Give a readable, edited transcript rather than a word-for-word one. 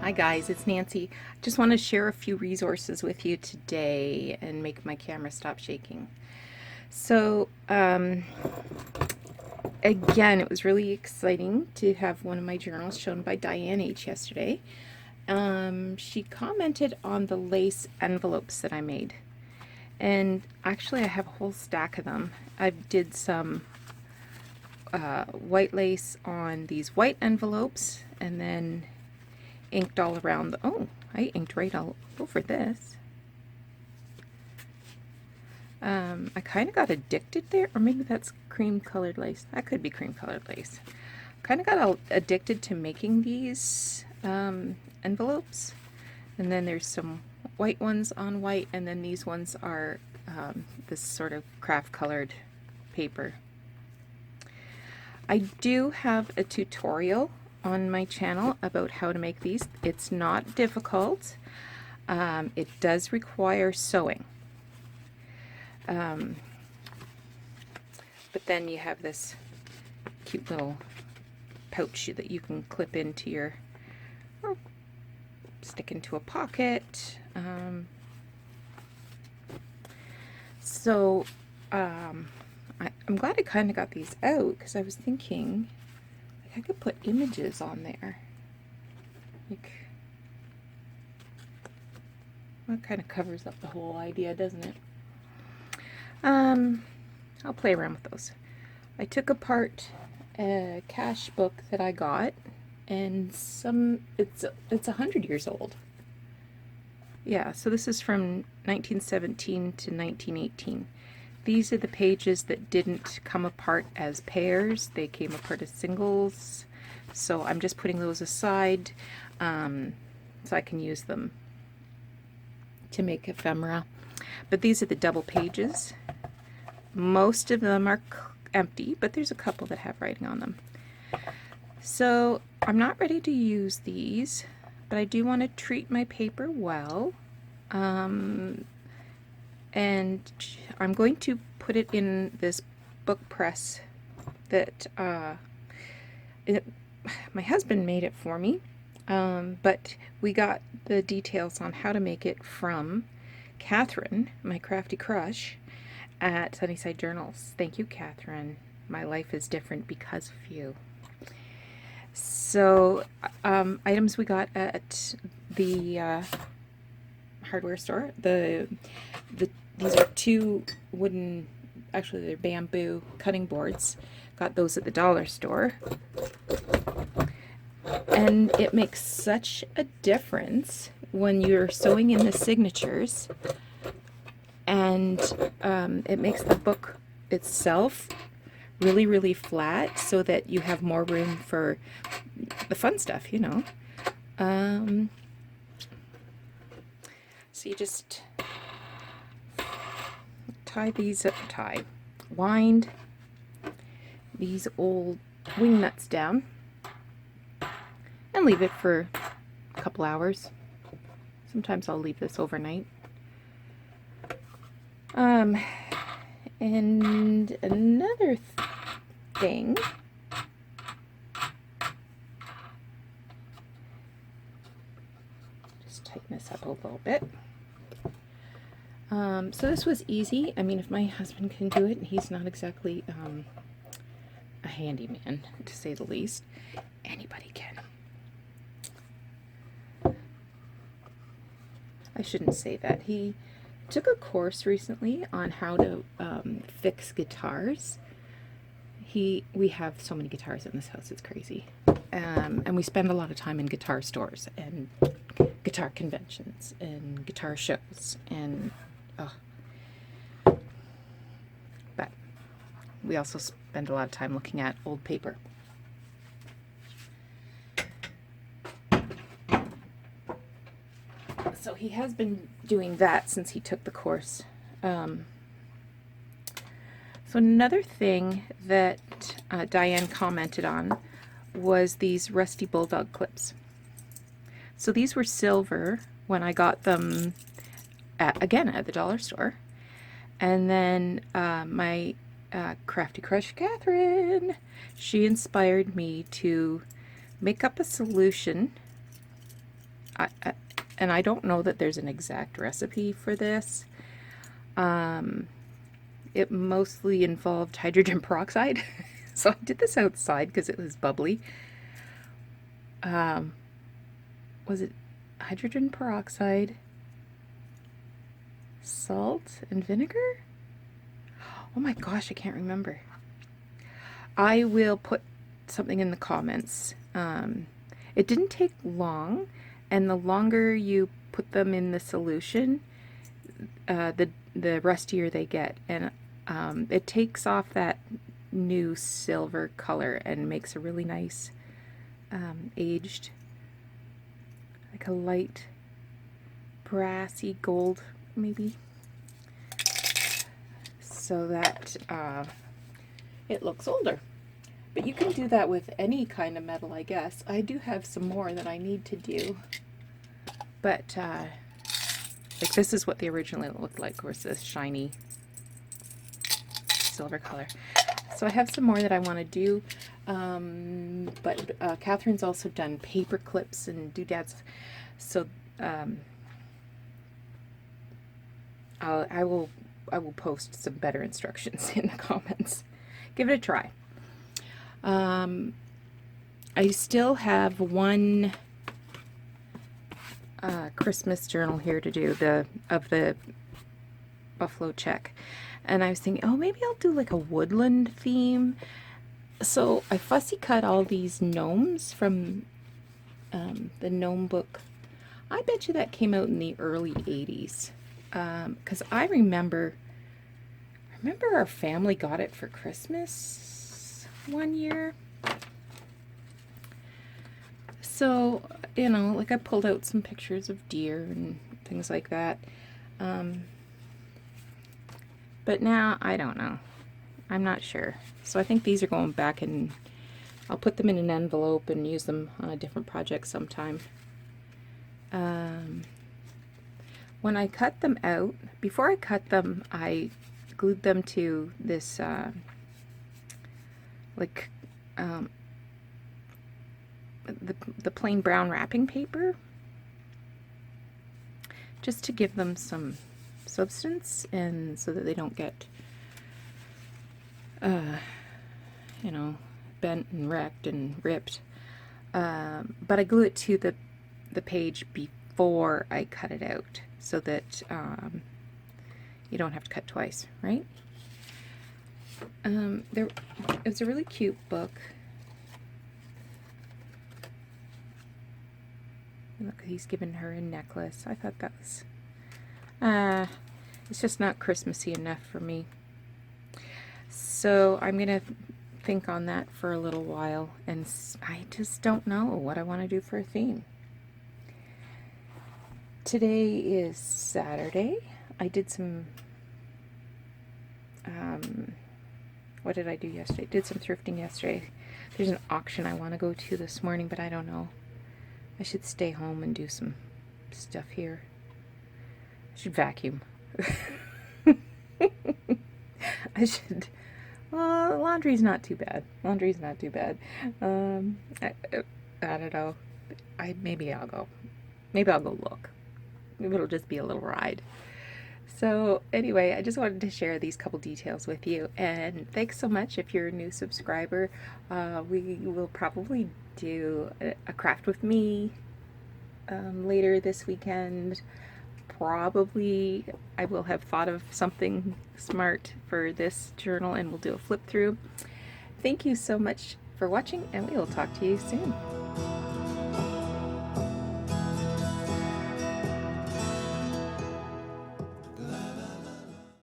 Hi guys, it's Nancy. Just want to share a few resources with you today and make my camera stop shaking. So, again, it was really exciting to have one of my journals shown by Diane H. yesterday. She commented on the lace envelopes that I made. And actually, I have a whole stack of them. I did some white lace on these white envelopes and then inked all around the, oh, I inked right all over this. I kind of got addicted there, or maybe that's cream colored lace. That could be cream colored lace. Kind of got addicted to making these envelopes. And then there's some white ones on white, and then these ones are this sort of craft colored paper. I do have a tutorial on my channel about how to make these. It's not difficult. It does require sewing. But then you have this cute little pouch that you can clip into your, or stick into a pocket. I'm glad I kind of got these out because I was thinking I could put images on there. Like, that kind of covers up the whole idea, doesn't it? I'll play around with those. I took apart a cash book that I got, and it's 100 years old. Yeah, so this is from 1917 to 1918. These are the pages that didn't come apart as pairs. They came apart as singles. So I'm just putting those aside so I can use them to make ephemera. But these are the double pages. Most of them are empty, but there's a couple that have writing on them. So I'm not ready to use these, but I do want to treat my paper well. And I'm going to put it in this book press that my husband made it for me, but we got the details on how to make it from Catherine, my crafty crush, at Sunnyside Journals. Thank you, Catherine. My life is different because of you. So, items we got at the hardware store. These are two wooden, actually they're bamboo cutting boards. Got those at the dollar store. And it makes such a difference when you're sewing in the signatures, and it makes the book itself really, really flat so that you have more room for the fun stuff, you know. So you just wind these old wing nuts down and leave it for a couple hours. Sometimes I'll leave this overnight. And another thing, just tighten this up a little bit. So this was easy. I mean, if my husband can do it, and he's not exactly a handyman, to say the least, anybody can. I shouldn't say that. He took a course recently on how to fix guitars. We have so many guitars in this house, it's crazy. And we spend a lot of time in guitar stores and guitar conventions and guitar shows, and but we also spend a lot of time looking at old paper. So he has been doing that since he took the course. So another thing that Diane commented on was these Rusty Bulldog clips. So these were silver when I got them again at the dollar store. And then my crafty crush Catherine, she inspired me to make up a solution and I don't know that there's an exact recipe for this. It mostly involved hydrogen peroxide. So I did this outside because it was bubbly. Was it hydrogen peroxide, salt, and vinegar? Oh my gosh, I can't remember. I will put something in the comments. It didn't take long, and the longer you put them in the solution, the rustier they get, and it takes off that new silver color and makes a really nice aged, like a light brassy gold maybe, so that it looks older. But you can do that with any kind of metal, I guess. I do have some more that I need to do, but like this is what they originally looked like, was this shiny silver color. So I have some more that I want to do, but Catherine's also done paper clips and doodads, so I will post some better instructions in the comments. Give it a try. I still have one Christmas journal here to do, of the buffalo check, and I was thinking, oh, maybe I'll do like a woodland theme. So I fussy cut all these gnomes from the gnome book. I bet you that came out in the early 80s, because I remember our family got it for Christmas one year. So, you know, like I pulled out some pictures of deer and things like that. But now, I don't know. I'm not sure. So I think these are going back, and I'll put them in an envelope and use them on a different project sometime. When I cut them out, before I cut them, I glued them to this, the plain brown wrapping paper, just to give them some substance, and so that they don't get you know, bent and wrecked and ripped. But I glue it to the page before I cut it out, so that you don't have to cut twice, right? It's a really cute book. Look, he's given her a necklace. I thought that was it's just not Christmassy enough for me. So I'm gonna think on that for a little while, and I just don't know what I want to do for a theme. Today is Saturday. I did some what did I do yesterday? Did some thrifting yesterday. There's an auction I want to go to this morning, but I don't know. I should stay home and do some stuff here. I should vacuum. I should. Well, laundry's not too bad. Laundry's not too bad. I don't know. Maybe I'll go. Maybe I'll go look. Maybe it'll just be a little ride. So anyway, I just wanted to share these couple details with you, and thanks so much if you're a new subscriber. We will probably do a craft with me later this weekend. Probably I will have thought of something smart for this journal, and we'll do a flip through. Thank you so much for watching, and we will talk to you soon.